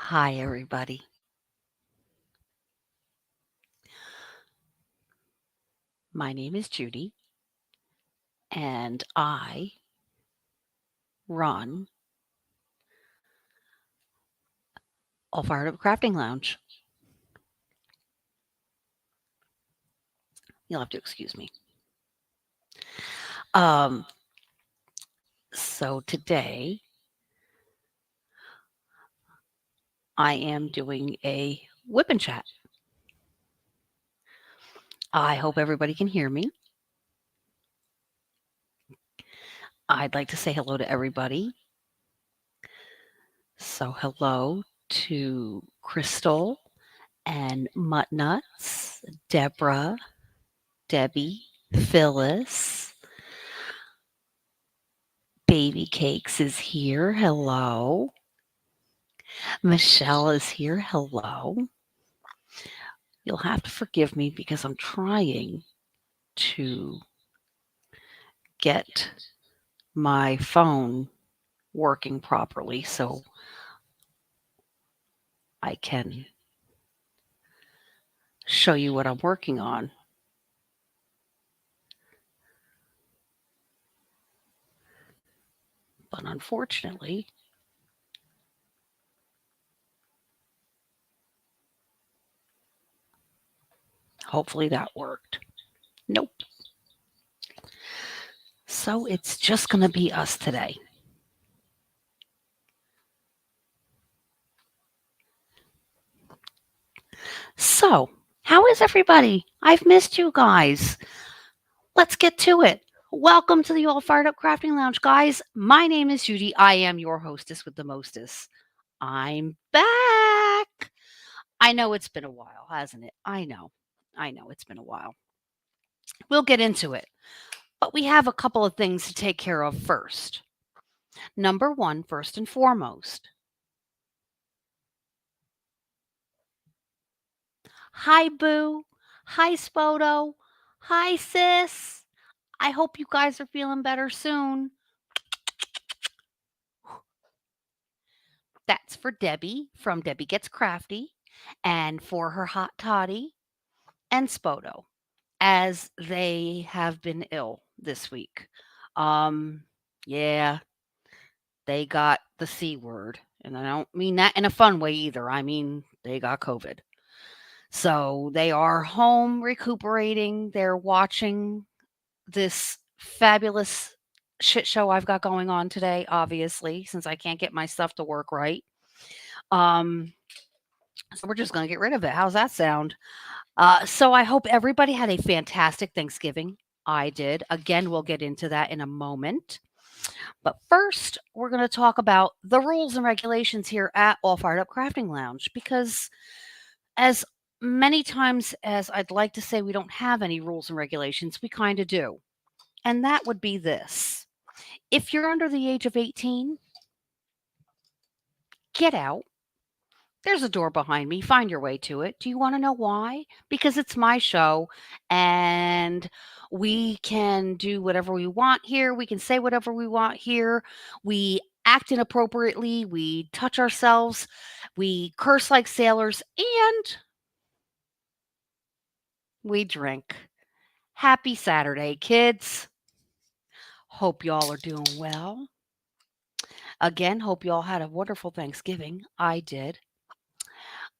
Hi, everybody. My name is Judy, and I run All Fired Up Crafting Lounge. You'll have to excuse me. Um, so today I am doing a whip and chat. I hope everybody can hear me. I'd like to say hello to everybody. So hello to Crystal and Muttnuts, Deborah, Debbie, Phyllis. Baby Cakes is here. Hello. Michelle is here. Hello. You'll have to forgive me because I'm trying to get my phone working properly so I can show you what I'm working on. But unfortunately, hopefully that worked. Nope. So it's just going to be us today. So, how is everybody? I've missed you guys. Let's get to it. Welcome to the All Fired Up Crafting Lounge, guys. My name is Judy. I am your hostess with the mostest. I'm back. I know it's been a while, hasn't it? I know it's been a while. We'll get into it. But we have a couple of things to take care of first. Number one, first and foremost. Hi, Boo. Hi, Spoto. Hi, sis. I hope you guys are feeling better soon. That's for Debbie from Debbie Gets Crafty and for her hot toddy and Spoto, as they have been ill this week. Yeah, they got the C word, and I don't mean that in a fun way either. I mean, they got COVID. So they are home recuperating. They're watching this fabulous shit show I've got going on today, obviously, since I can't get my stuff to work right. Um, so we're just going to get rid of it. How's that sound? So I hope everybody had a fantastic Thanksgiving. I did. Again, we'll get into that in a moment. But first, we're going to talk about the rules and regulations here at All Fired Up Crafting Lounge because, as many times as I'd like to say we don't have any rules and regulations, we kind of do. And that would be this: if you're under the age of 18, get out. There's a door behind me. Find your way to it. Do you want to know why? Because it's my show and we can do whatever we want here. We can say whatever we want here. We act inappropriately. We touch ourselves. We curse like sailors and we drink. Happy Saturday, kids. Hope y'all are doing well. Again, hope y'all had a wonderful Thanksgiving. I did.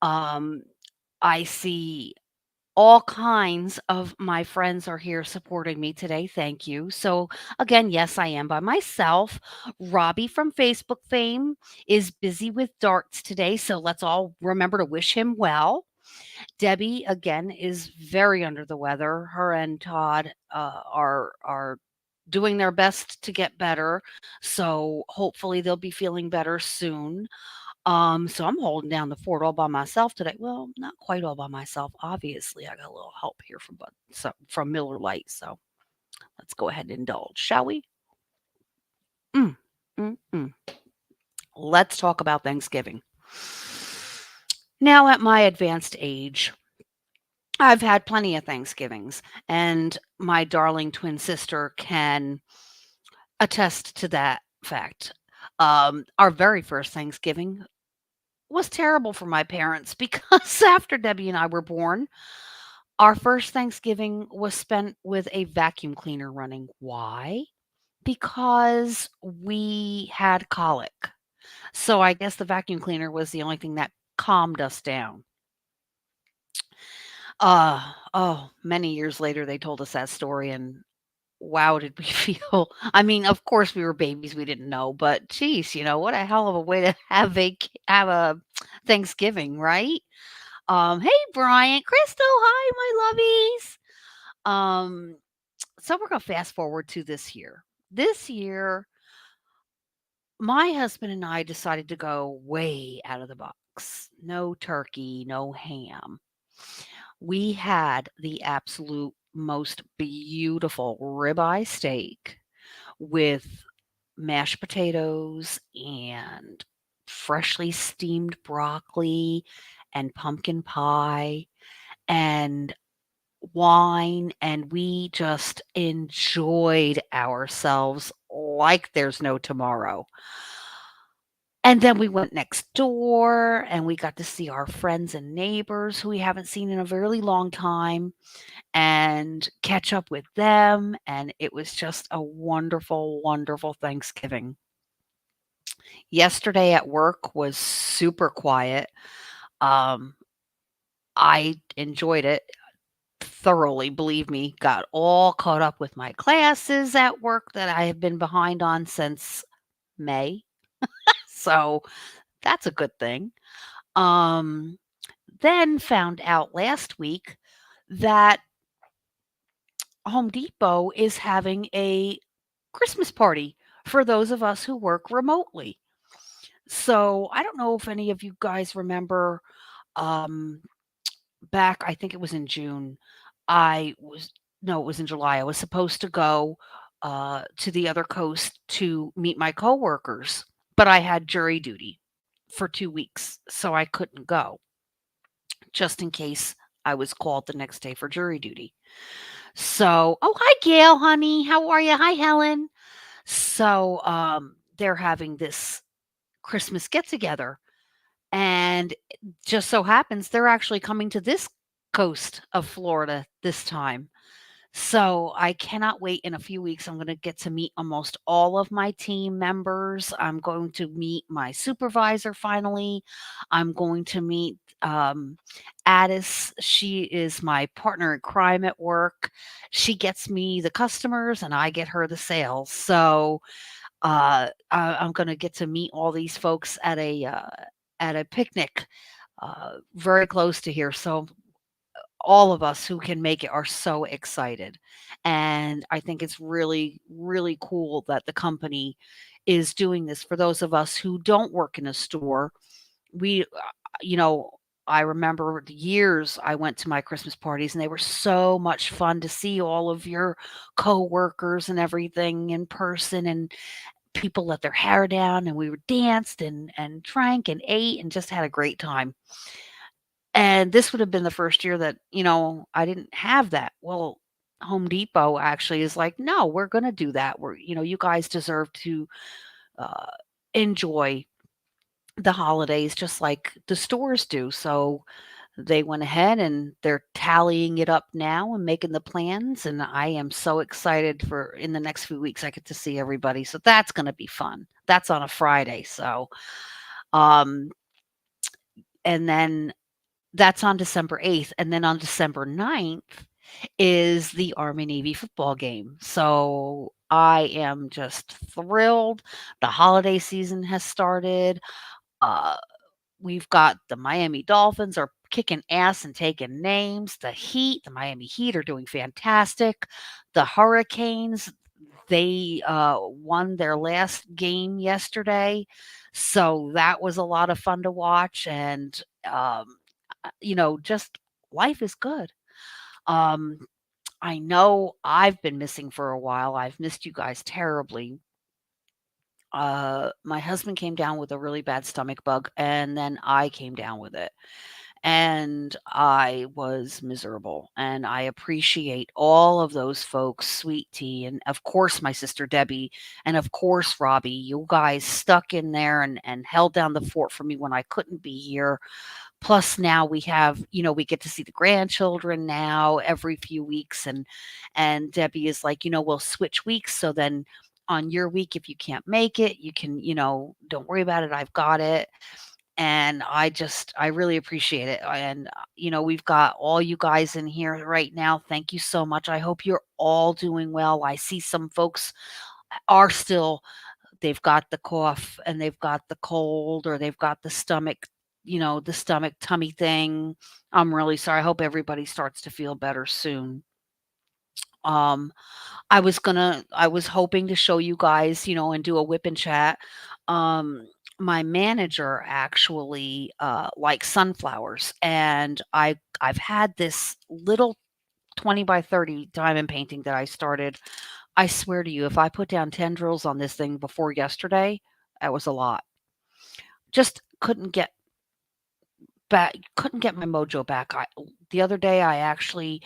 Um, I see all kinds of my friends are here supporting me today. Thank you. So, again, yes, I am by myself. Robbie from Facebook fame is busy with darts today. So, let's all remember to wish him well. Debbie, again, is very under the weather. Her and Todd are doing their best to get better. So, hopefully, they'll be feeling better soon. So I'm holding down the fort all by myself today. Well, not quite all by myself. Obviously, I got a little help here from Miller Lite. So let's go ahead and indulge, shall we? Mm, mm. Let's talk about Thanksgiving. Now, at my advanced age, I've had plenty of Thanksgivings, and my darling twin sister can attest to that fact. Our very first Thanksgiving was terrible for my parents because after Debbie and I were born, our first Thanksgiving was spent with a vacuum cleaner running. Why? Because we had colic. So I guess the vacuum cleaner was the only thing that calmed us down. Many years later, they told us that story, and wow, did we feel. I mean, of course, we were babies, we didn't know, but geez, what a hell of a way to have a Thanksgiving, right? Hey, Bryant, Crystal, hi, my lovies. Um, so we're gonna fast forward to this year. This year, my husband and I decided to go way out of the box. No turkey, no ham. We had the absolute most beautiful ribeye steak with mashed potatoes and freshly steamed broccoli and pumpkin pie and wine, and we just enjoyed ourselves like there's no tomorrow. And then we went next door and we got to see our friends and neighbors who we haven't seen in a very long time and catch up with them. And it was just a wonderful, wonderful Thanksgiving. Yesterday at work was super quiet. Um, I enjoyed it thoroughly, believe me. Got all caught up with my classes at work that I have been behind on since May. So that's a good thing. Um, then found out last week that Home Depot is having a Christmas party for those of us who work remotely. So I don't know if any of you guys remember um, back, I think it was in June. I was, no, it was in July. I was supposed to go to the other coast to meet my coworkers, but I had jury duty for 2 weeks, so I couldn't go just in case I was called the next day for jury duty. So, oh, hi, Gail, honey. How are you? Hi, Helen. So, they're having this Christmas get together. And just so happens they're actually coming to this coast of Florida this time. So I cannot wait. In a few weeks, I'm going to get to meet almost all of my team members. I'm going to meet my supervisor finally. I'm going to meet Addis. She is my partner in crime at work. She gets me the customers and I get her the sales. So I'm going to get to meet all these folks at a picnic very close to here. So all of us who can make it are so excited. And I think it's really, really cool that the company is doing this for those of us who don't work in a store. We, you know, I remember the years I went to my Christmas parties and they were so much fun to see all of your coworkers and everything in person, and people let their hair down and we were danced and drank and ate and just had a great time. And this would have been the first year that, I didn't have that. Well, Home Depot actually is like, "No, we're gonna do that. You guys deserve to, uh, enjoy the holidays just like the stores do." So, they went ahead and they're tallying it up now and making the plans, and I am so excited for in the next few weeks, I get to see everybody, so that's gonna be fun. That's on a Friday, so, um, and then that's on December 8th, and then on December 9th is the Army Navy football game. So I am just thrilled. The holiday season has started. Uh, we've got the Miami Dolphins are kicking ass and taking names. The Miami Heat are doing fantastic. The Hurricanes, they won their last game yesterday. So that was a lot of fun to watch. And, just life is good. Um, I know I've been missing for a while. I've missed you guys terribly. My husband came down with a really bad stomach bug, and then I came down with it. and I was miserable. And I appreciate all of those folks, Sweet Tea, and of course my sister Debbie, and of course Robbie. You guys stuck in there and held down the fort for me when I couldn't be here. Plus now we have, we get to see the grandchildren now every few weeks, and Debbie is like, we'll switch weeks, so then on your week, if you can't make it, you can, don't worry about it. I've got it. And I really appreciate it. And, we've got all you guys in here right now. Thank you so much. I hope you're all doing well. I see some folks are still, they've got the cough and they've got the cold or they've got the stomach tummy thing. I'm really sorry. I hope everybody starts to feel better soon. Um, I was hoping to show you guys, and do a whip and chat. Um, my manager actually likes sunflowers, and I've had this little 20 by 30 diamond painting that I started. I swear to you, if I put down tendrils on this thing before yesterday, that was a lot. Just couldn't get my mojo back. The other day I actually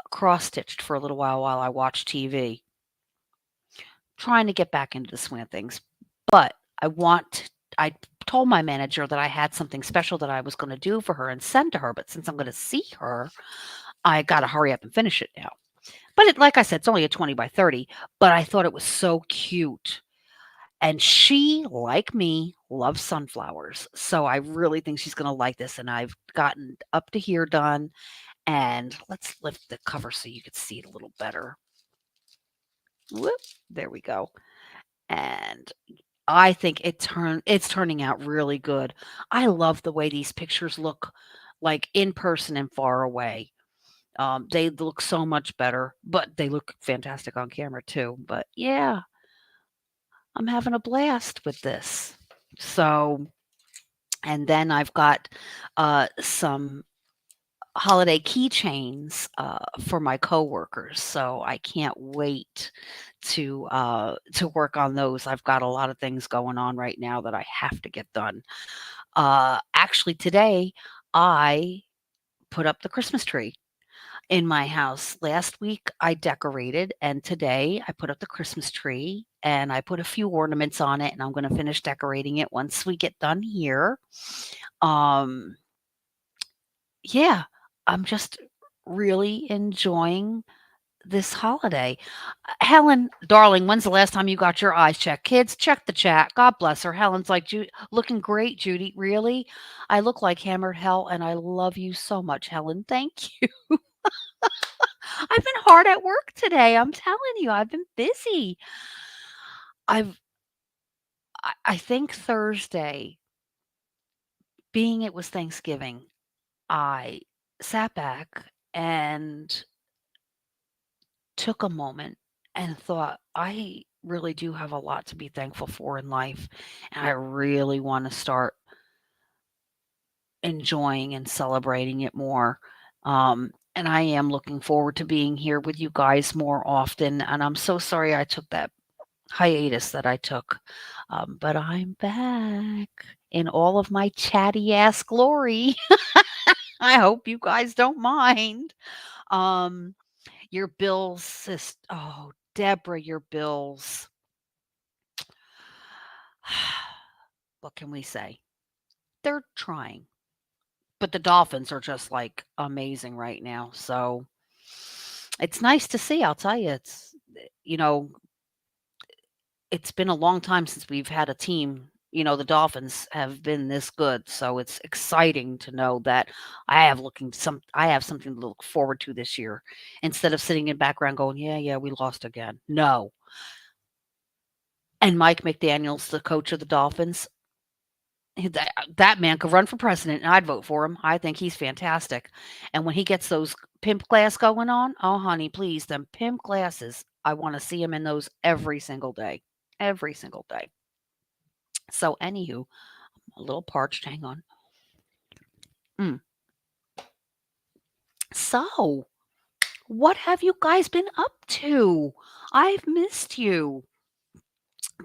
cross stitched for a little while I watched TV, trying to get back into the swing of things. But I told my manager that I had something special that I was going to do for her and send to her. But since I'm going to see her, I got to hurry up and finish it now. But like I said, it's only a 20 by 30, but I thought it was so cute. And she, like me, loves sunflowers. So I really think she's going to like this. And I've gotten up to here done. And let's lift the cover so you can see it a little better. Whoop, there we go. And I think it's turning out really good. I love the way these pictures look, like in person and far away. They look so much better, but they look fantastic on camera too. But yeah, I'm having a blast with this. So, and then I've got some holiday keychains for my coworkers. So I can't wait to work on those. I've got a lot of things going on right now that I have to get done. Actually, today I put up the Christmas tree in my house. Last week I decorated, and today I put up the Christmas tree and I put a few ornaments on it, and I'm going to finish decorating it once we get done here. Um, yeah, I'm just really enjoying this holiday. Helen, darling, when's the last time you got your eyes checked? Kids, check the chat. God bless her. Helen's like, looking great, Judy. Really? I look like hammered hell, and I love you so much, Helen. Thank you. I've been hard at work today. I'm telling you, I've been busy. I've, I think Thursday, being it was Thanksgiving, I sat back and took a moment and thought, I really do have a lot to be thankful for in life. And I really want to start enjoying and celebrating it more. And I am looking forward to being here with you guys more often. And I'm so sorry I took that hiatus that I took. But I'm back in all of my chatty ass glory. I hope you guys don't mind. Um, your bills, oh, Deborah, your bills. What can we say? They're trying. But the Dolphins are just like amazing right now. So it's nice to see. I'll tell you, you know, it's been a long time since we've had a team. The Dolphins have been this good. So it's exciting to know that I have something to look forward to this year instead of sitting in background going, yeah, we lost again. No. And Mike McDaniel's the coach of the Dolphins. That man could run for president, and I'd vote for him. I think he's fantastic. And when he gets those pimp glass going on, oh, honey, please, them pimp glasses, I want to see him in those every single day. Every single day. So, anywho, a little parched. Hang on. Mm. So, what have you guys been up to? I've missed you.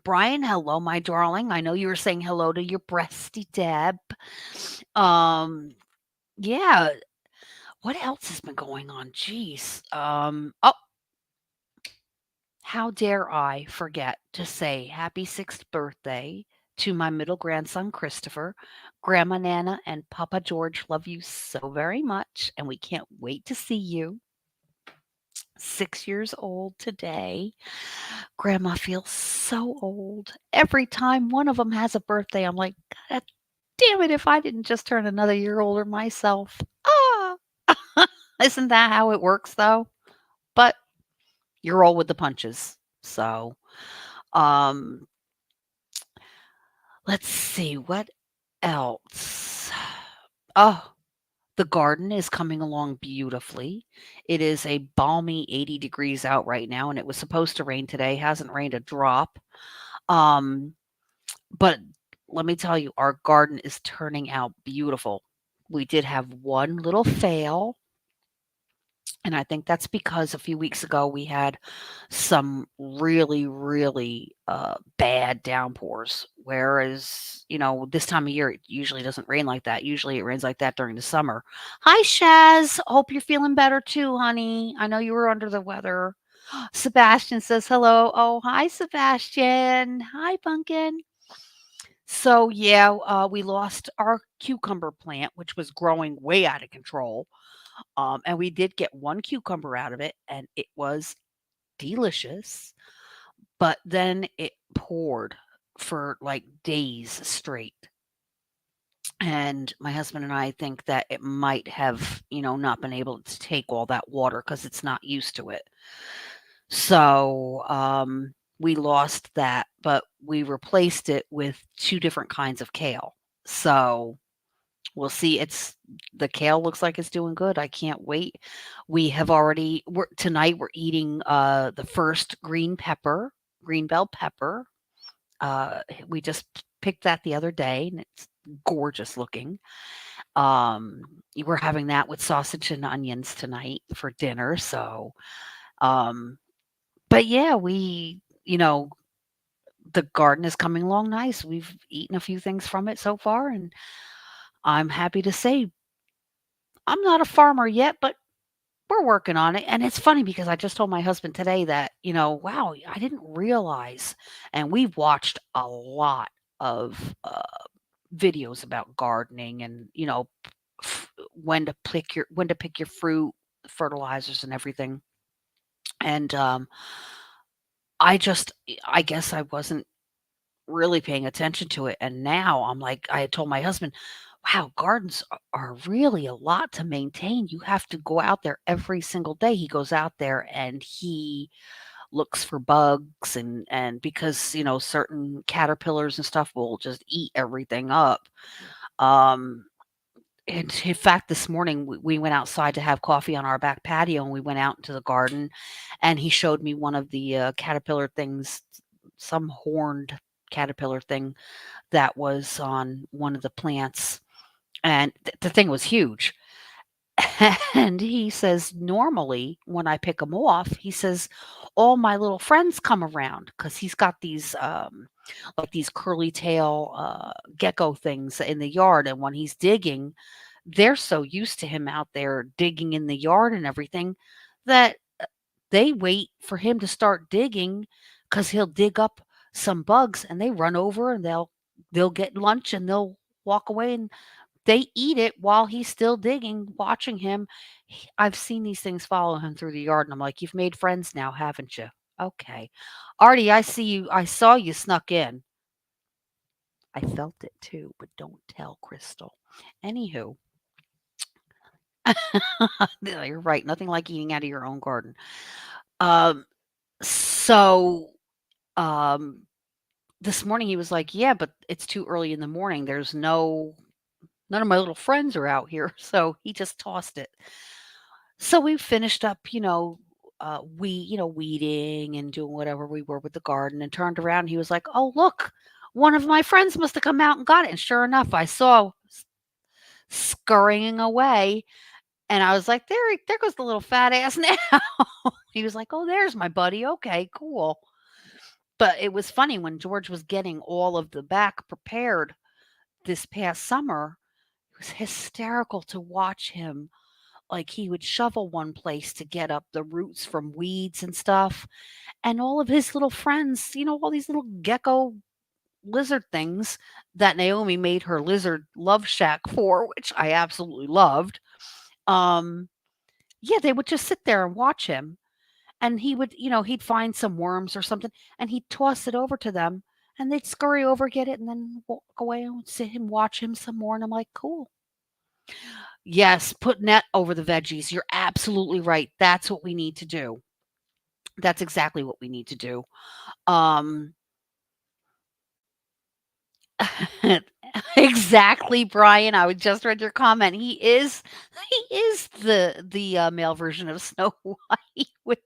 Brian, hello, my darling. I know you were saying hello to your breasty Deb. Um, Yeah, what else has been going on? Jeez. Oh, how dare I forget to say happy 6th birthday to my middle grandson, Christopher. Grandma Nana and Papa George love you so very much, and we can't wait to see you. 6 years old today. Grandma feels so old. Every time one of them has a birthday, I'm like, God damn it, if I didn't just turn another year older myself. Ah! Isn't that how it works, though? But you roll with the punches. So, um, let's see what else. Oh, the garden is coming along beautifully. It is a balmy 80 degrees out right now, and it was supposed to rain today. Hasn't rained a drop. Um, but let me tell you, our garden is turning out beautiful. We did have one little fail. And I think that's because a few weeks ago we had some really, really bad downpours. Whereas, this time of year, it usually doesn't rain like that. Usually it rains like that during the summer. Hi, Shaz. Hope you're feeling better too, honey. I know you were under the weather. Sebastian says hello. Oh, hi, Sebastian. Hi, Pumpkin. So, yeah, we lost our cucumber plant, which was growing way out of control. And we did get one cucumber out of it, and it was delicious. But then it poured for like days straight. And my husband and I think that it might have, not been able to take all that water because it's not used to it. So we lost that, but we replaced it with two different kinds of kale. So we'll see. The kale looks like it's doing good. I can't wait. Tonight we're eating the first green bell pepper. We just picked that the other day and it's gorgeous looking. Um, we're having that with sausage and onions tonight for dinner. So, um, but yeah, the garden is coming along nice. We've eaten a few things from it so far, and I'm happy to say I'm not a farmer yet, but we're working on it. And it's funny because I just told my husband today that, wow, I didn't realize. And we've watched a lot of videos about gardening and, when to pick your fruit, fertilizers and everything. And I guess I wasn't really paying attention to it. And now I'm like, I had told my husband, wow, gardens are really a lot to maintain. You have to go out there every single day. He goes out there and he looks for bugs and because, certain caterpillars and stuff will just eat everything up. Um, and in fact, this morning we went outside to have coffee on our back patio and we went out into the garden and he showed me one of the caterpillar things, some horned caterpillar thing that was on one of the plants, and the thing was huge. And he says, normally when I pick them off, he says, all my little friends come around because he's got these like these curly tail gecko things in the yard. And when he's digging, they're so used to him out there digging in the yard and everything that they wait for him to start digging because he'll dig up some bugs and they run over and they'll get lunch and they'll walk away and they eat it while he's still digging, watching him. I've seen these things follow him through the yard, and I'm like, "You've made friends now, haven't you?" Okay. Artie, I see you. I saw you snuck in. I felt it too, but don't tell Crystal. Anywho, you're right. Nothing like eating out of your own garden. Um, so um, this morning he was like, "Yeah, but it's too early in the morning. None of my little friends are out here." So he just tossed it. So we finished up, weeding and doing whatever we were with the garden and turned around. And he was like, "Oh, look, one of my friends must have come out and got it." And sure enough, I saw scurrying away. And I was like, there goes the little fat ass now. He was like, "Oh, there's my buddy. Okay, cool." But it was funny when George was getting all of the back prepared this past summer. was hysterical to watch him. Like, he would shovel one place to get up the roots from weeds and stuff, and all of his little friends, all these little gecko lizard things that Naomi made her lizard love shack for, which I absolutely loved. Um, yeah, they would just sit there and watch him, and he would, he'd find some worms or something, and he'd toss it over to them, and they'd scurry over, get it, and then walk away and sit and watch him some more. And I'm like, cool. Yes, put net over the veggies. You're absolutely right. That's what we need to do. That's exactly what we need to do. Um, exactly, Brian. I would just read your comment. He is the male version of Snow White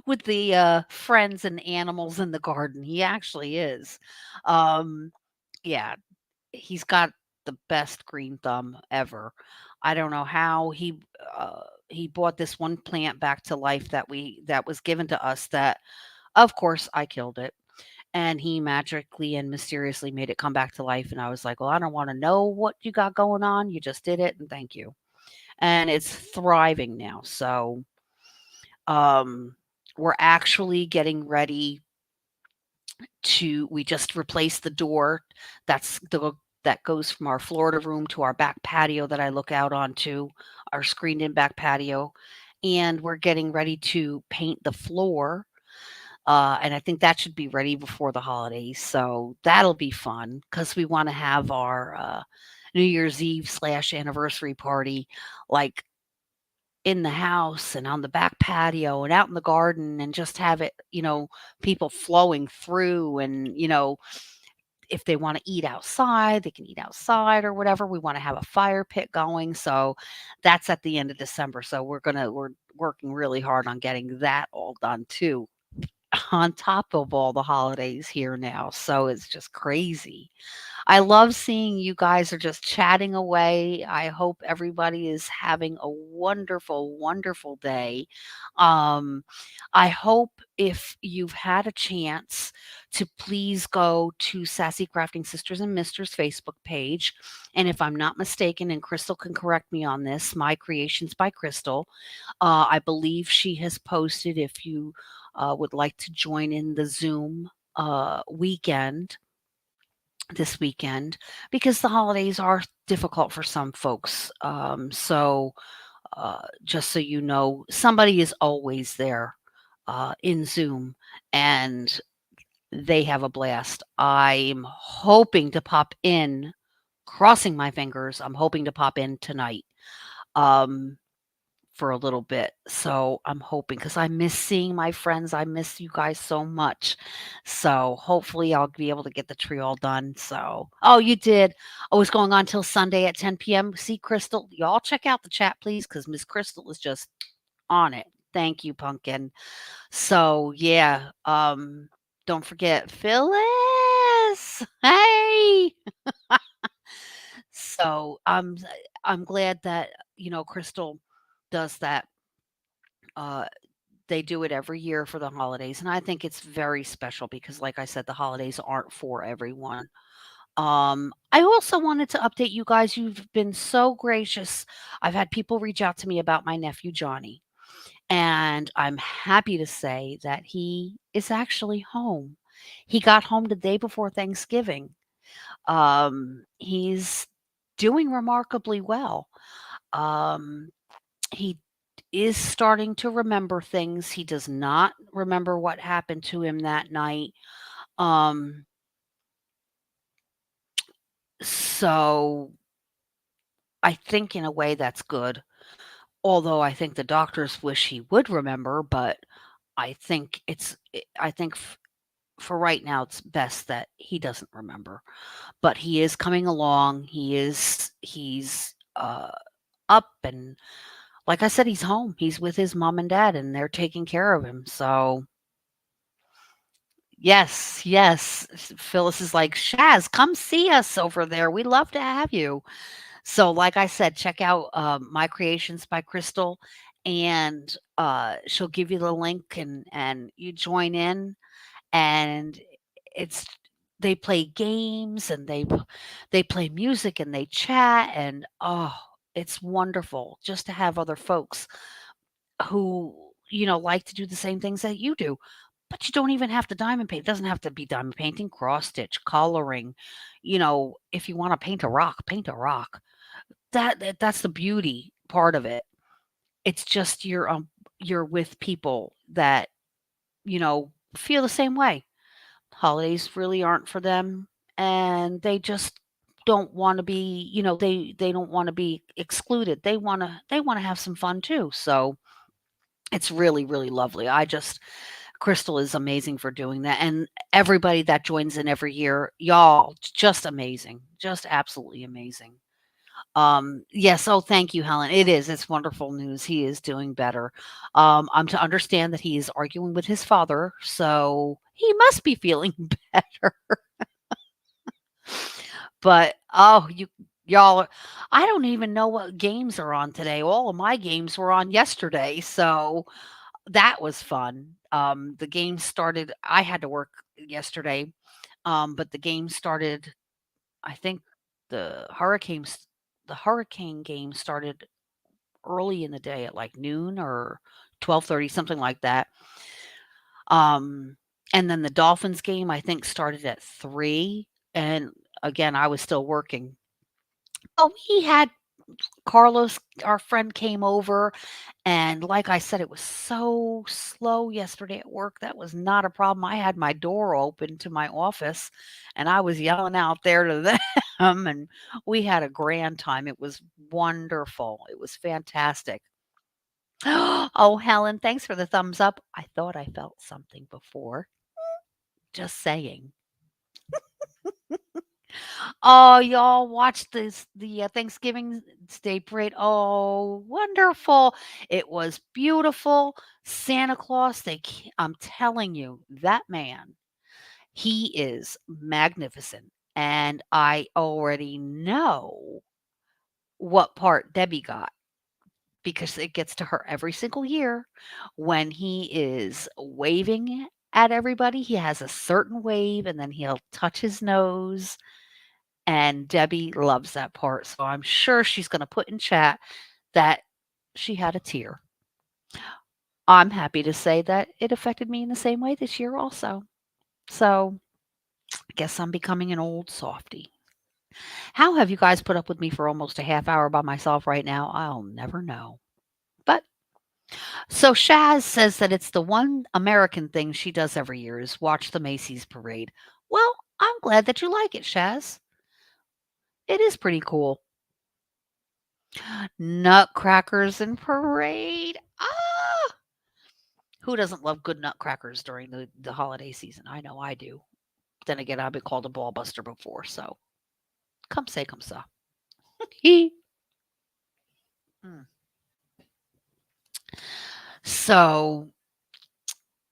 with the friends and animals in the garden. He actually is. Um, yeah, he's got the best green thumb ever. I don't know how he brought this one plant back to life that was given to us that of course I killed it. And he magically and mysteriously made it come back to life. And I was like, well, I don't want to know what you got going on. You just did it and thank you. And it's thriving now. So um we're actually getting ready to we just replaced the door that's the that goes from our Florida room to our back patio that I look out onto, our screened in back patio. And we're getting ready to paint the floor. And I think that should be ready before the holidays. So that'll be fun because we want to have our New Year's Eve slash anniversary party like in the house and on the back patio and out in the garden and just have it, people flowing through and, if they want to eat outside, they can eat outside or whatever. We want to have a fire pit going. So that's at the end of December. So we're working really hard on getting that all done too on top of all the holidays here now. So it's just crazy. I love seeing you guys are just chatting away. I hope everybody is having a wonderful, wonderful day. Um, I hope if you've had a chance to please go to Sassy Crafting Sisters and Misters Facebook page. And if I'm not mistaken, and Crystal can correct me on this, My Creations by Crystal. I believe she has posted if you would like to join in the Zoom weekend this weekend because the holidays are difficult for some folks. Just so you know, somebody is always there in Zoom and they have a blast. I'm hoping to pop in, crossing my fingers. I'm hoping to pop in tonight. Um, for a little bit. So I'm hoping because I miss seeing my friends. I miss you guys so much. So hopefully I'll be able to get the tree all done. So, oh, you did. Oh, it's going on till Sunday at 10 p.m. See, Crystal, y'all check out the chat, please, because Miss Crystal is just on it. Thank you, Pumpkin. So yeah, don't forget Phyllis. Hey. So I'm glad that Crystal does that. Uh, they do it every year for the holidays, and I think it's very special because, like I said, the holidays aren't for everyone. I also wanted to update you guys. You've been so gracious. I've had people reach out to me about my nephew Johnny, and I'm happy to say that he is actually home. He got home the day before Thanksgiving. He's doing remarkably well. Um, he is starting to remember things. He does not remember what happened to him that night. Um, so I think in a way that's good. Although I think the doctors wish he would remember, but I think for right now it's best that he doesn't remember. But he is coming along. He's up and like I said, he's home. He's with his mom and dad and they're taking care of him. So yes, yes. Phyllis is like, Shaz, come see us over there. We'd love to have you. So, like I said, check out My Creations by Crystal, and she'll give you the link, and you join in, and it's they play games and they play music and they chat and oh, it's wonderful just to have other folks who, like to do the same things that you do. But you don't even have to diamond paint. It doesn't have to be diamond painting, cross stitch, coloring. If you want to paint a rock, paint a rock. That's the beauty part of it. It's just you're with people that, feel the same way. Holidays really aren't for them, and they just don't wanna be, they don't wanna be excluded. They wanna have some fun too, so it's really, really lovely. Crystal is amazing for doing that, and everybody that joins in every year, y'all, just amazing, just absolutely amazing. Yes, oh, thank you, Helen. It's wonderful news. He is doing better. I'm to understand that he is arguing with his father, so he must be feeling better. But oh, y'all, I don't even know what games are on today. All of my games were on yesterday, so that was fun. The game started. I had to work yesterday, but the game started. I think the hurricanes. The hurricane game started early in the day at like noon or 12:30, something like that. Um, and then the Dolphins game I think started at 3, and again, I was still working. But we had Carlos, our friend, came over, and like I said, it was so slow yesterday at work. That was not a problem. I had my door open to my office, and I was yelling out there to them, and we had a grand time. It was wonderful. It was fantastic. Oh, Helen, thanks for the thumbs up. I thought I felt something before. Just saying. Oh, y'all watch the Thanksgiving Day parade. Oh, wonderful. It was beautiful. Santa Claus, I'm telling you, that man, he is magnificent. And I already know what part Debbie got, because it gets to her every single year when he is waving at everybody. He has a certain wave and then he'll touch his nose, and Debbie loves that part. So I'm sure she's going to put in chat that she had a tear. I'm happy to say that it affected me in the same way this year also. So I guess I'm becoming an old softy. How have you guys put up with me for almost a half hour by myself right now? I'll never know. But so Shaz says that it's the one American thing she does every year is watch the Macy's parade. Well, I'm glad that you like it, Shaz. It is pretty cool. Nutcrackers and parade. Ah! Who doesn't love good nutcrackers during the holiday season? I know I do. Then again, I've been called a ball buster before, so come say come sa. Mm. So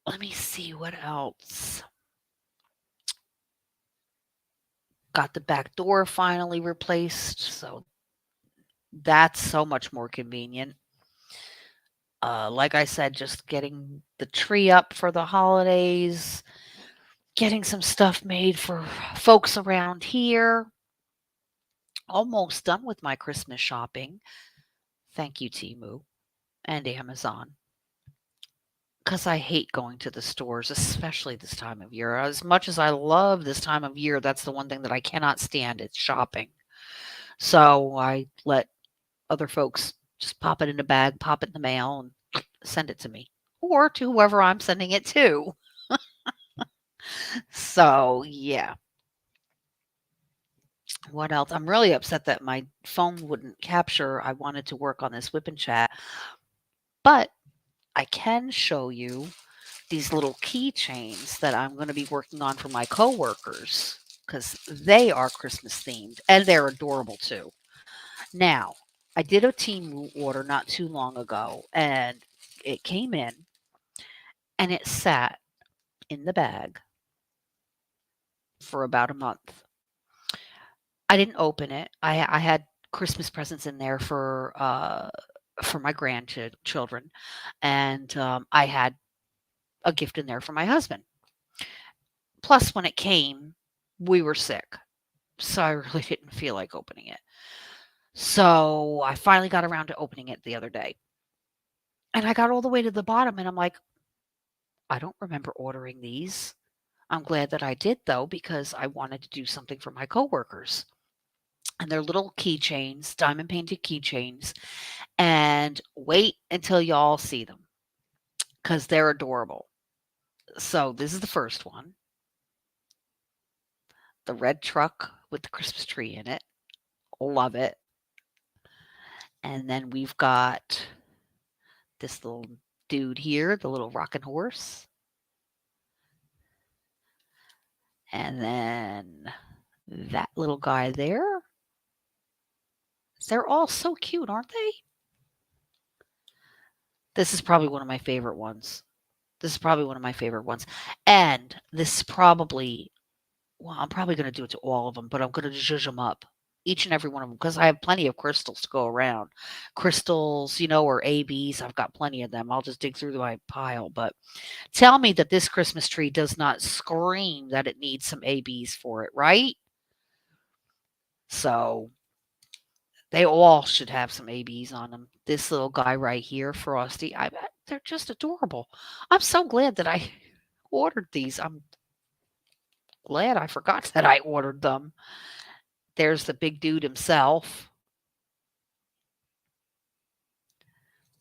let me see what else. Got the back door finally replaced, so that's so much more convenient. Like I said, just getting the tree up for the holidays, getting some stuff made for folks around here. Almost done with my Christmas shopping. Thank you, Temu and Amazon. Because I hate going to the stores, especially this time of year. As much as I love this time of year, that's the one thing that I cannot stand. It's shopping. So I let other folks just pop it in a bag, pop it in the mail, and send it to me or to whoever I'm sending it to. So, yeah. What else? I'm really upset that my phone wouldn't capture. I wanted to work on this whip and chat, but I can show you these little keychains that I'm going to be working on for my coworkers because they are Christmas themed and they're adorable too. Now, I did a team order not too long ago and it came in and it sat in the bag for about a month. I didn't open it. I had Christmas presents in there for my grandchildren, and I had a gift in there for my husband. Plus, when it came, We were sick, so I really didn't feel like opening it. So I finally got around to opening it the other day. And I got all the way to the bottom and I'm like, I don't remember ordering these. I'm glad that I did though, because I wanted to do something for my coworkers. And they're little keychains, diamond painted keychains. And wait until y'all see them because they're adorable. So this is the first one, the red truck with the Christmas tree in it. Love it. And then we've got this little dude here, the little rocking horse. And then that little guy there. They're all so cute, aren't they? This is probably one of my favorite ones. This is probably one of my favorite ones. And this is probably, well, I'm probably going to do it to all of them, but I'm going to zhuzh them up. Each and every one of them, because I have plenty of crystals to go around. Crystals, or ABs, I've got plenty of them. I'll just dig through my pile. But tell me that this Christmas tree does not scream that it needs some ABs for it, right? So they all should have some ABs on them. This little guy right here, Frosty, I bet they're just adorable. I'm so glad that I ordered these. I'm glad I forgot that I ordered them. There's the big dude himself.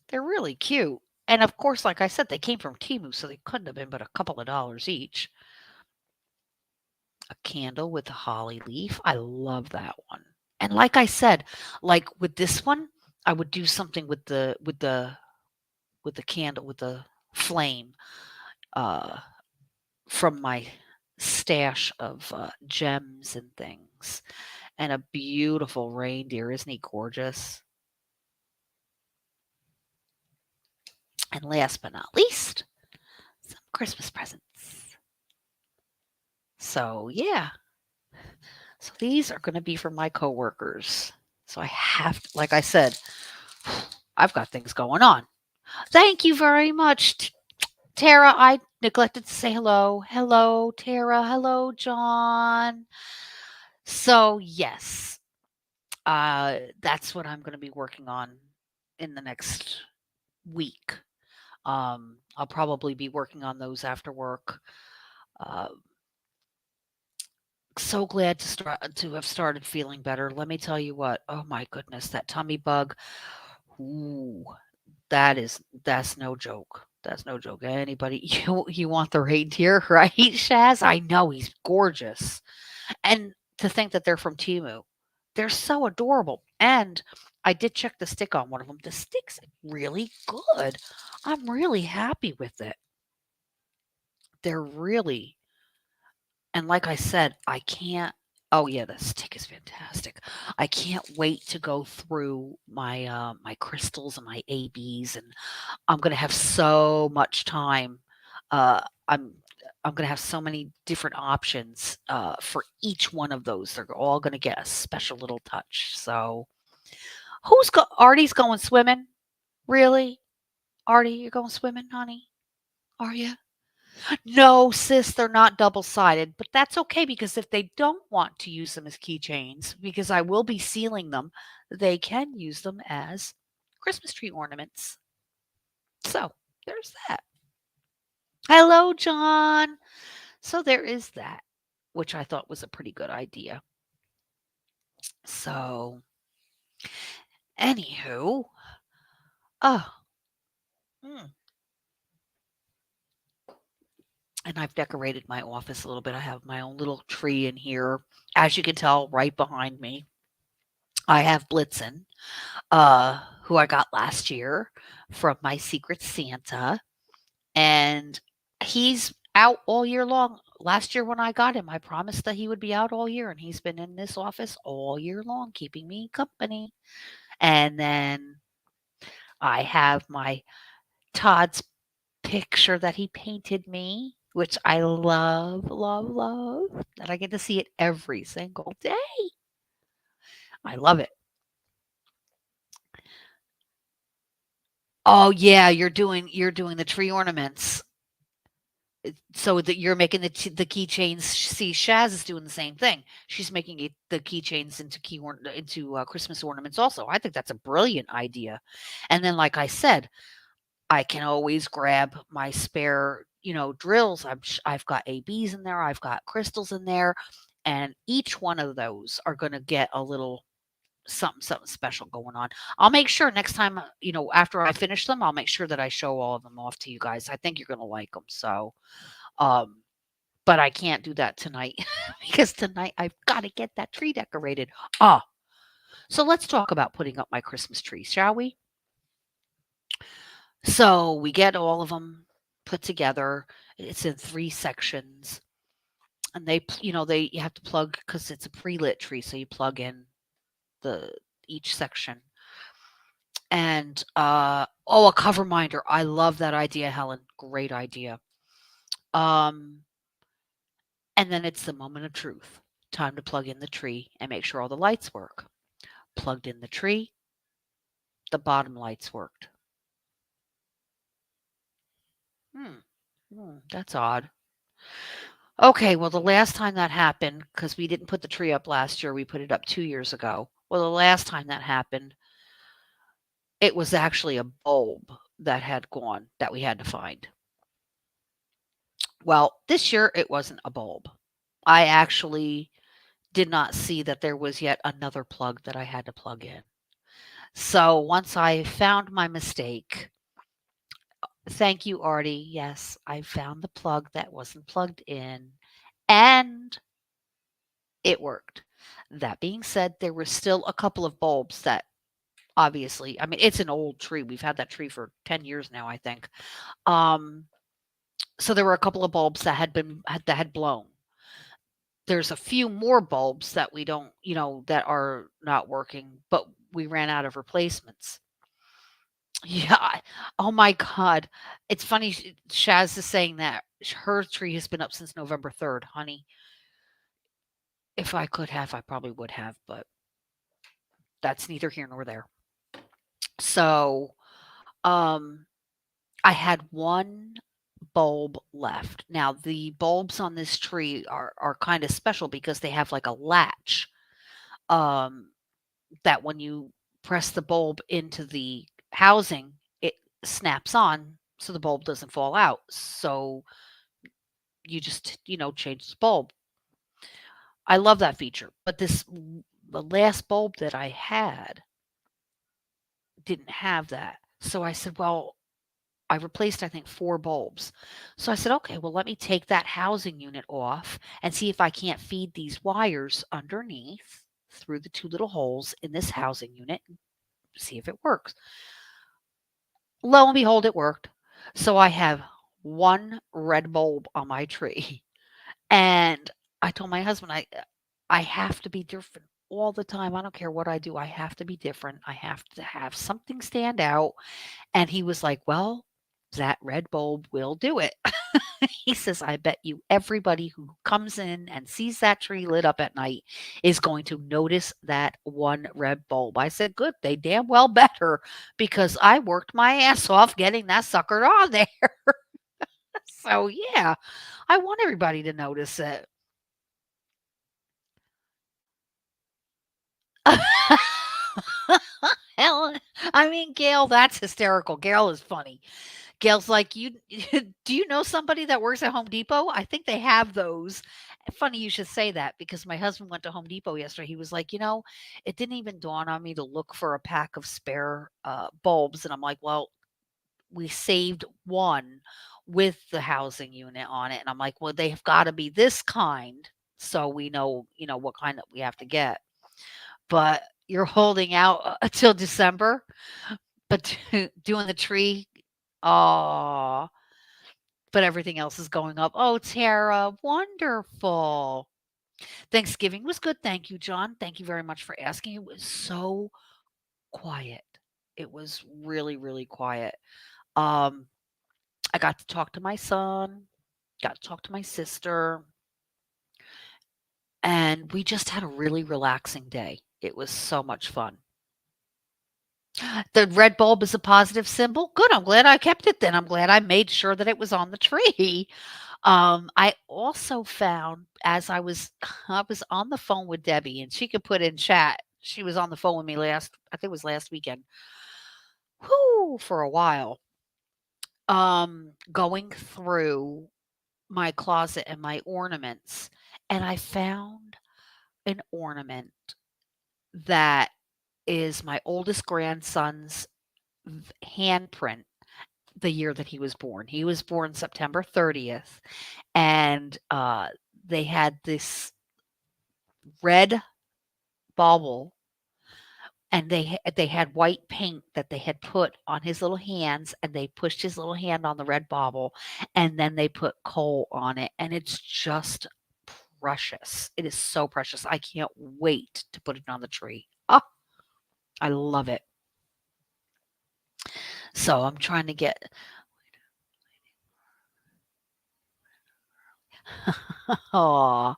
They're really cute. And of course, like I said, they came from Temu, so they couldn't have been but a couple of dollars each. A candle with a holly leaf. I love that one. And like I said, like with this one, I would do something with the candle with the flame uh from my stash of gems and things. And a beautiful reindeer. Isn't he gorgeous? And last but not least, some Christmas presents. So, yeah. So these are going to be for my coworkers. So I have, like I said, I've got things going on. Thank you very much, Tara. I neglected to say hello. Hello, Tara. Hello, John. So, yes, that's what I'm going to be working on in the next week. I'll probably be working on those after work. Uh, so glad to have started feeling better. Let me tell you what. Oh my goodness, that tummy bug. Ooh, that's no joke. That's no joke. Anybody, you want the reindeer, right, Shaz? I know he's gorgeous, and to think that they're from Timu, they're so adorable. And I did check the stick on one of them. The stick's really good. I'm really happy with it. They're really, and like I said, I can't. Oh yeah, the stick is fantastic. I can't wait to go through my crystals and my ABs, and I'm gonna have so much time. Uh, I'm I'm gonna have so many different options for each one of those. They're all gonna get a special little touch. So Artie's going swimming? Really, Artie, you're going swimming, honey? Are you? No, sis, they're not double-sided, but that's okay because if they don't want to use them as keychains, because I will be sealing them, they can use them as Christmas tree ornaments. So, there's that. Hello, John. So there is that, which I thought was a pretty good idea. So, anywho, oh, mm, and I've decorated my office a little bit. I have my own little tree in here. As you can tell, right behind me, I have Blitzen, who I got last year from my Secret Santa, and he's out all year long. Last year when I got him, I promised that he would be out all year, and he's been in this office all year long, keeping me company. And then I have my Todd's picture that he painted me, which I love, love, love. That I get to see it every single day. I love it. Oh yeah, you're doing the tree ornaments. so that you're making the keychains. See, Shaz is doing the same thing. She's making the keychains into Christmas ornaments. Also, I think that's a brilliant idea. And then, like I said, I can always grab my spare, drills. I've got ABs in there. I've got crystals in there, and each one of those are going to get a little something special going on. I'll make sure next time, after I finish them, I'll make sure that I show all of them off to you guys. I think you're going to like them. So, um, but I can't do that tonight because tonight I've got to get that tree decorated. Ah, so let's talk about putting up my Christmas tree, shall we? So we get all of them put together. It's in 3 sections, and you have to plug because it's a pre-lit tree, so you plug in the each section. And a cover minder. I love that idea, Helen. Great idea. Um, and then it's the moment of truth. Time to plug in the tree and make sure all the lights work. Plugged in the tree, the bottom lights worked. Hmm. That's odd. Okay, well, the last time that happened, because we didn't put the tree up last year, we put it up 2 years ago. Well, the last time that happened, it was actually a bulb that had gone that we had to find. Well, this year it wasn't a bulb. I actually did not see that there was yet another plug that I had to plug in. So once I found my mistake, thank you, Artie. Yes, I found the plug that wasn't plugged in and it worked. That being said, there were still a couple of bulbs that obviously, I mean, it's an old tree. We've had that tree for 10 years now, I think. Um, so there were a couple of bulbs that had blown. There's a few more bulbs that we don't, that are not working, but we ran out of replacements. Yeah. Oh my God. It's funny. Shaz is saying that her tree has been up since November 3rd, honey. If I could have, I probably would have, but that's neither here nor there. So, um, I had one bulb left. Now, the bulbs on this tree are kind of special because they have like a latch. Um, that when you press the bulb into the housing, it snaps on so the bulb doesn't fall out. So you just, change the bulb. I love that feature. But the last bulb that I had didn't have that. So I said, well, I replaced, I think, 4 bulbs. So I said, okay, well, let me take that housing unit off and see if I can't feed these wires underneath through the 2 little holes in this housing unit and see if it works. Lo and behold, it worked. So I have 1 red bulb on my tree. And I told my husband, I have to be different all the time. I don't care what I do. I have to be different. I have to have something stand out. And he was like, well, that red bulb will do it. He says, I bet you everybody who comes in and sees that tree lit up at night is going to notice that 1 red bulb. I said, good, they damn well better because I worked my ass off getting that sucker on there. So, yeah, I want everybody to notice it. Hell, I mean, Gail, that's hysterical. Gail is funny. Gail's like, "You do you know somebody that works at Home Depot? I think they have those." Funny you should say that because my husband went to Home Depot yesterday. He was like, it didn't even dawn on me to look for a pack of spare bulbs." And I'm like, well, we saved one with the housing unit on it. And I'm like, well, they've got to be this kind. So we know, what kind that we have to get. But you're holding out until December, but doing the tree. Oh, but everything else is going up. Oh, Tara, wonderful. Thanksgiving was good. Thank you, John. Thank you very much for asking. It was so quiet. It was really, really quiet. Um, I got to talk to my son, got to talk to my sister, and we just had a really relaxing day. It was so much fun. The red bulb is a positive symbol. Good. I'm glad I kept it then. I'm glad I made sure that it was on the tree. I also found as I was I was on the phone with Debbie, and she could put in chat. She was on the phone with me I think it was last weekend. Whoo, for a while. Going through my closet and my ornaments, and I found an ornament that is my oldest grandson's handprint the year that he was born. He was born September 30th, and they had this red bauble, and they had white paint that they had put on his little hands, and they pushed his little hand on the red bauble, and then they put coal on it, and it's just precious. It is so precious. I can't wait to put it on the tree. Oh, I love it. So I'm trying to get. Oh,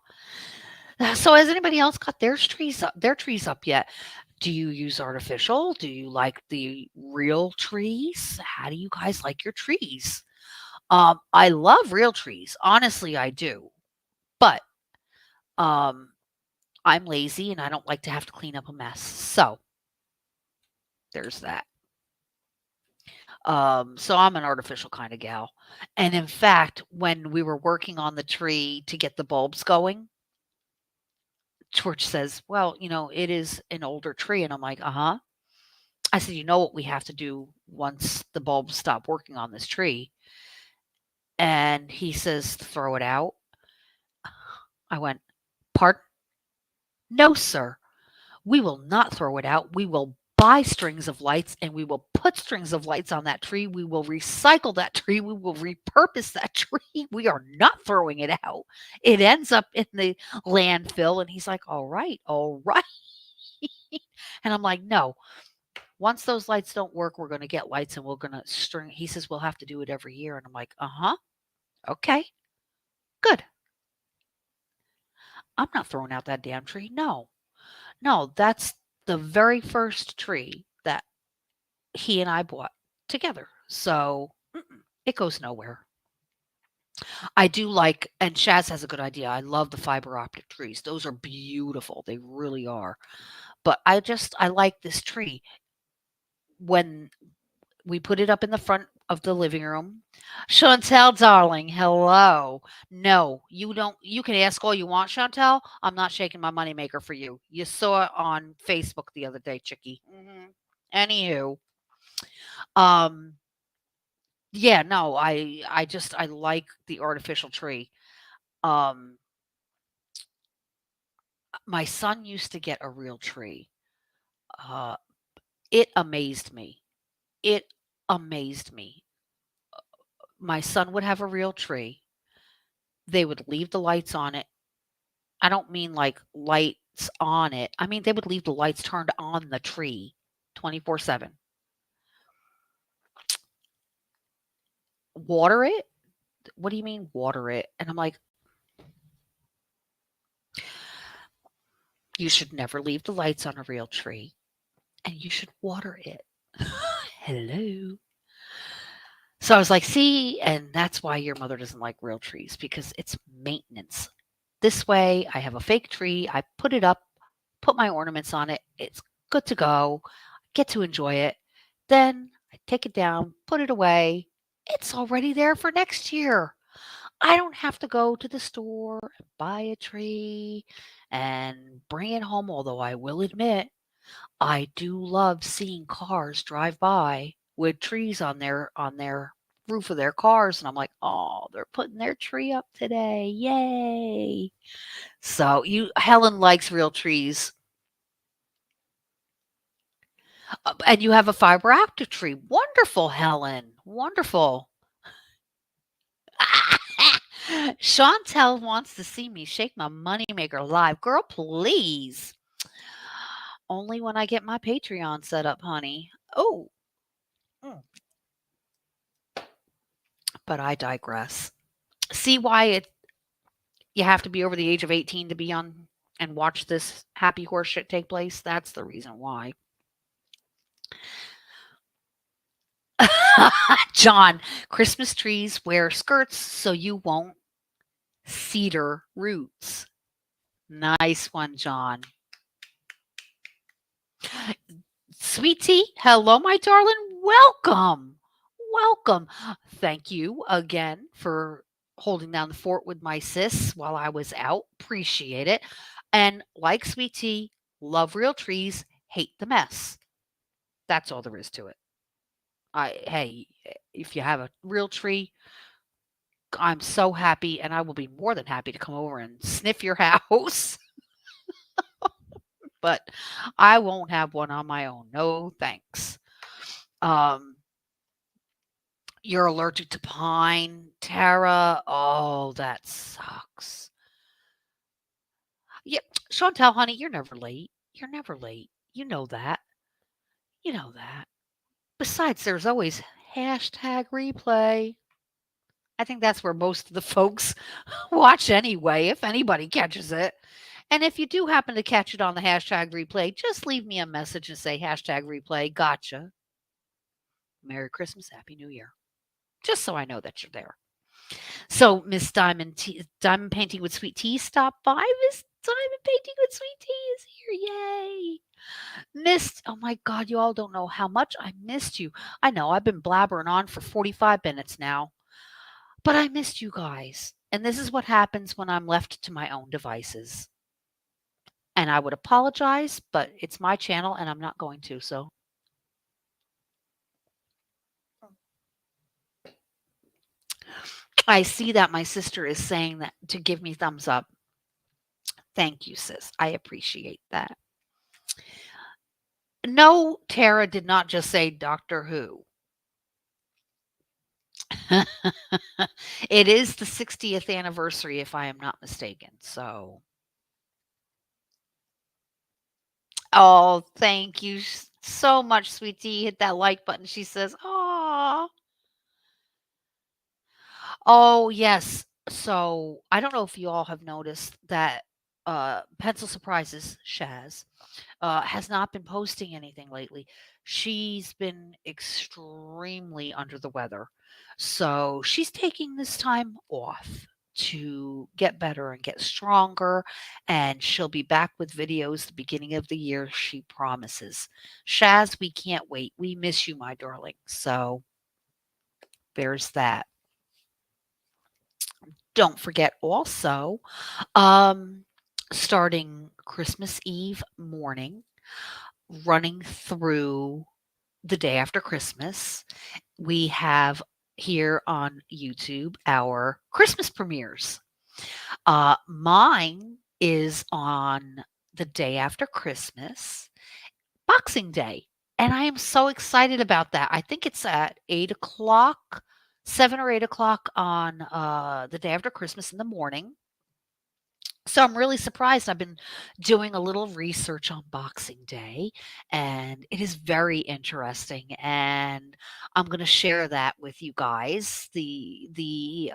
so has anybody else got their trees up yet? Do you use artificial? Do you like the real trees? How do you guys like your trees? I love real trees. Honestly, I do. But um, I'm lazy and I don't like to have to clean up a mess. So there's that. So I'm an artificial kind of gal. And in fact, when we were working on the tree to get the bulbs going, George says, "Well, it is an older tree." And I'm like, "Uh huh." I said, "You know what we have to do once the bulbs stop working on this tree?" And he says, "Throw it out." I went, "Pardon? No, sir. We will not throw it out. We will buy strings of lights and we will put strings of lights on that tree. We will recycle that tree. We will repurpose that tree. We are not throwing it out. It ends up in the landfill." And he's like, "All right, all right." And I'm like, "No, once those lights don't work, we're going to get lights and we're going to string." He says, "We'll have to do it every year." And I'm like, "Uh huh. Okay, good. I'm not throwing out that damn tree. No, no, that's the very first tree that he and I bought together. So it goes nowhere." I do like, and Shaz has a good idea. I love the fiber optic trees. Those are beautiful. They really are. But I like this tree. When we put it up in the front of the living room. Chantel, darling, hello. No, you don't. You can ask all you want, Chantel. I'm not shaking my moneymaker for you. You saw it on Facebook the other day, Chickie. Anywho, um, yeah, no, I like the artificial tree. Um, my son used to get a real tree. Uh, it amazed me. It amazed me. My son would have a real tree. They would leave the lights on it. I don't mean like lights on it. I mean, they would leave the lights turned on the tree 24/7. Water it? What do you mean water it? And I'm like, you should never leave the lights on a real tree and you should water it. Hello. So I was like, see, and that's why your mother doesn't like real trees because it's maintenance. This way, I have a fake tree, I put it up, put my ornaments on it, it's good to go, get to enjoy it. Then I take it down, put it away. It's already there for next year. I don't have to go to the store and buy a tree and bring it home, although I will admit I do love seeing cars drive by with trees on their roof of their cars, and I'm like, "Oh, they're putting their tree up today. Yay." So you Helen likes real trees. And you have a fiber optic tree. Wonderful, Helen. Wonderful. Chantel wants to see me shake my moneymaker live. Girl, please. Only when I get my Patreon set up, honey. Oh, mm, but I digress. See why you have to be over the age of 18 to be on and watch this happy horse shit take place? That's the reason why. John, Christmas trees wear skirts so you won't. cedar roots. Nice one, John. Sweet tea, hello, my darling. Welcome. Welcome. Thank you again for holding down the fort with my sis while I was out. Appreciate it. And like sweet tea, love real trees, hate the mess. That's all there is to it. Hey, if you have a real tree, I'm so happy and I will be more than happy to come over and sniff your house, but I won't have one on my own. No, thanks. Um, you're allergic to pine, Tara. Oh, that sucks. Yeah, Chantel, honey, you're never late. You're never late. You know that. You know that. Besides, there's always hashtag replay. I think that's where most of the folks watch anyway, if anybody catches it. And if you do happen to catch it on the hashtag replay, just leave me a message and say hashtag replay. Gotcha. Merry Christmas, Happy New Year. Just so I know that you're there. So Miss Diamond Painting with Sweet Tea stopped by. Miss Diamond Painting with Sweet Tea is here. Yay. Missed, oh my God, you all don't know how much I missed you. I know I've been blabbering on for 45 minutes now, but I missed you guys. And this is what happens when I'm left to my own devices. And I would apologize, but it's my channel and I'm not going to. So I see that my sister is saying that to give me thumbs up. Thank you, sis. I appreciate that. No, Tara did not just say Doctor Who. It is the 60th anniversary, if I am not mistaken. So, oh, thank you so much, sweetie. Hit that like button. She says, "Oh, oh, yes." So, I don't know if you all have noticed that Pencil Surprises, Shaz, has not been posting anything lately. She's been extremely under the weather. So she's taking this time off to get better and get stronger. And she'll be back with videos the beginning of the year, she promises. Shaz, we can't wait. We miss you, my darling. So there's that. Don't forget also, um, starting Christmas Eve morning, running through the day after Christmas, we have here on YouTube our Christmas premieres. Mine is on the day after Christmas, Boxing Day. And I am so excited about that. I think it's at 8 o'clock, 7 or 8 o'clock on the day after Christmas in the morning. So I'm really surprised. I've been doing a little research on Boxing Day, and it is very interesting. And I'm going to share that with you guys. The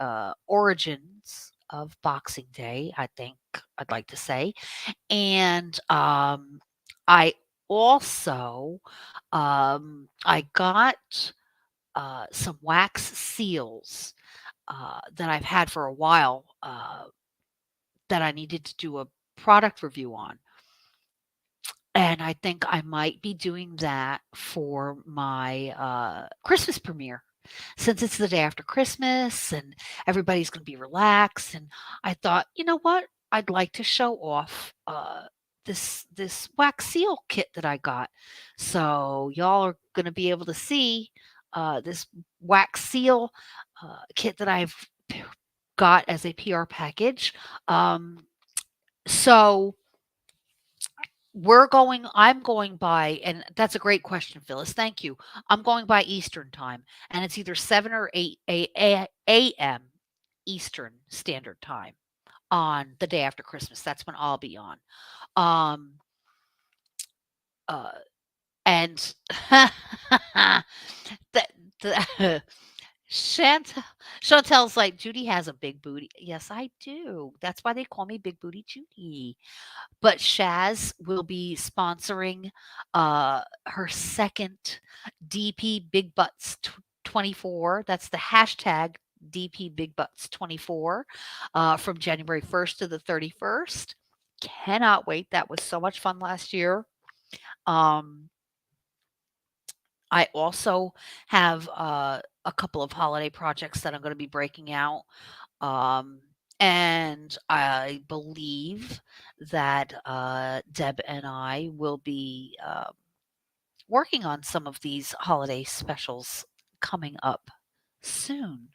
origins of Boxing Day, I think I'd like to say, and I also I got some wax seals that I've had for a while. That I needed to do a product review on. And I think I might be doing that for my Christmas premiere since it's the day after Christmas and everybody's going to be relaxed. And I thought, you know what? I'd like to show off this wax seal kit that I got. So y'all are going to be able to see this wax seal kit that I've got as a PR package. So I'm going by, and that's a great question, Phyllis. Thank you. I'm going by Eastern time, and it's either 7 or 8 a.m. Eastern Standard Time on the day after Christmas. That's when I'll be on. Um, uh, and the, the Chantel's like, Judy has a big booty. Yes, I do. That's why they call me Big Booty Judy. But Shaz will be sponsoring her second DP Big Butts 24. That's the hashtag DP Big Butts 24 from January 1st to the 31st. Cannot wait. That was so much fun last year. Um, I also have a couple of holiday projects that I'm going to be breaking out. Um, and I believe that Deb and I will be working on some of these holiday specials coming up soon.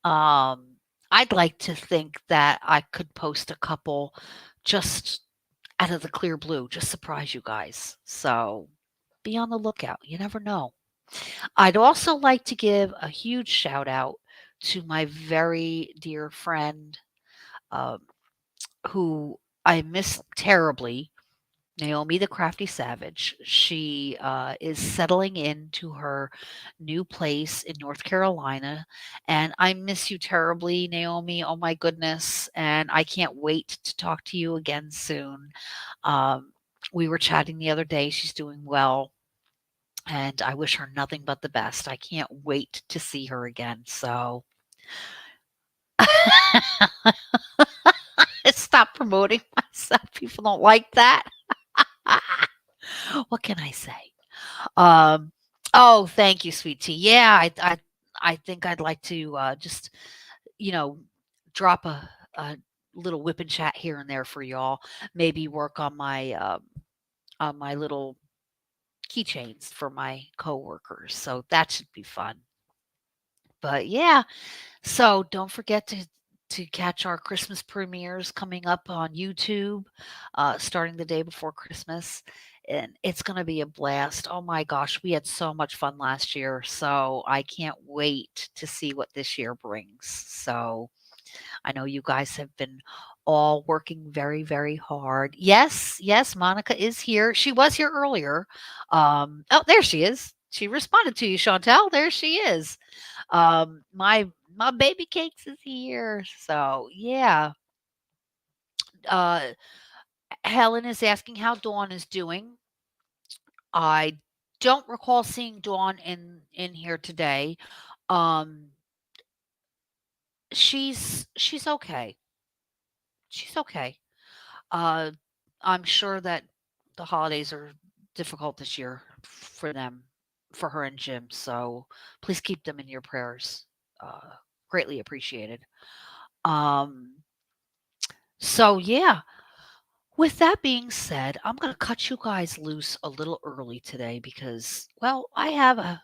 Um, I'd like to think that I could post a couple just out of the clear blue, just surprise you guys. So be on the lookout. You never know. I'd also like to give a huge shout out to my very dear friend um, who I miss terribly, Naomi the Crafty Savage. She is settling into her new place in North Carolina. And I miss you terribly, Naomi. Oh my goodness. And I can't wait to talk to you again soon. Um, we were chatting the other day. She's doing well. And I wish her nothing but the best. I can't wait to see her again. So stop promoting myself. People don't like that. What can I say? Um, oh, thank you, sweet tea. Yeah, I think I'd like to just, you know, drop a little whip and chat here and there for y'all. Maybe work on my little keychains for my coworkers. So that should be fun. But yeah, so don't forget to catch our Christmas premieres coming up on YouTube, starting the day before Christmas. And it's going to be a blast. Oh my gosh, we had so much fun last year. So I can't wait to see what this year brings. So I know you guys have been all working very, very hard. Yes, yes, Monica is here. She was here earlier. Oh, there she is. She responded to you, Chantel. There she is. My baby cakes is here. So yeah. Uh Helen is asking how Dawn is doing. I don't recall seeing Dawn in here today. Um she's okay. She's okay. Uh I'm sure that the holidays are difficult this year for them, for her and Jim. So please keep them in your prayers. Uh Greatly appreciated. Um so yeah, with that being said, I'm going to cut you guys loose a little early today because, well, I have a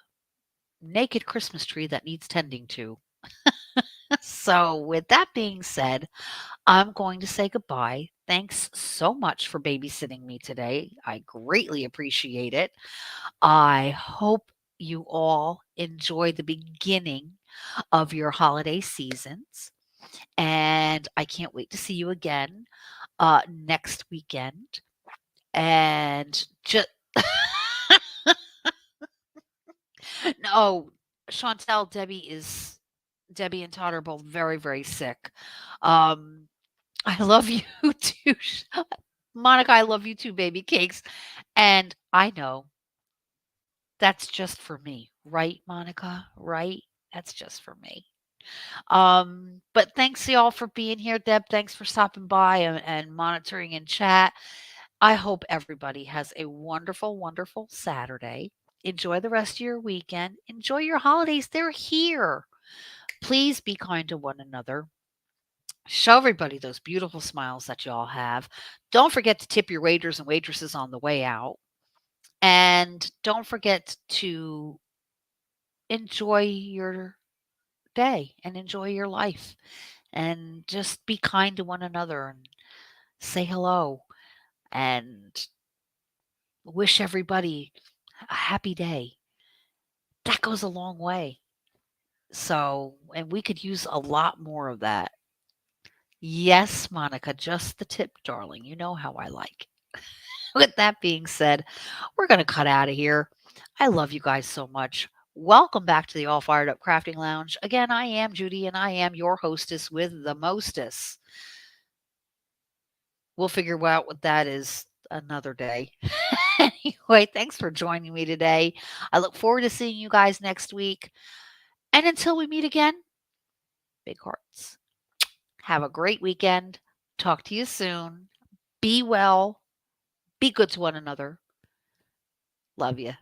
naked Christmas tree that needs tending to. So, with that being said, I'm going to say goodbye. Thanks so much for babysitting me today. I greatly appreciate it. I hope you all enjoy the beginning of your holiday seasons. And I can't wait to see you again next weekend. And just no, Chantel, Debbie and Todd are both very, very sick. Um, I love you too, Monica. I love you too, baby cakes. And I know that's just for me, right, Monica? Right? That's just for me. But thanks y'all for being here, Deb. Thanks for stopping by and monitoring in chat. I hope everybody has a wonderful, wonderful Saturday. Enjoy the rest of your weekend. Enjoy your holidays. They're here. Please be kind to one another. Show everybody those beautiful smiles that y'all have. Don't forget to tip your waiters and waitresses on the way out. And don't forget to enjoy your day and enjoy your life. And just be kind to one another and say hello and wish everybody a happy day. That goes a long way. So, and we could use a lot more of that. Yes, Monica, just the tip, darling. You know how I like. With that being said, we're going to cut out of here. I love you guys so much. Welcome back to the All Fired Up Crafting Lounge. Again, I am Judy and I am your hostess with the mostess. We'll figure out what that is another day. Anyway, thanks for joining me today. I look forward to seeing you guys next week. And until we meet again, Big hearts. Have a great weekend. Talk to you soon. Be well. Be good to one another. Love you.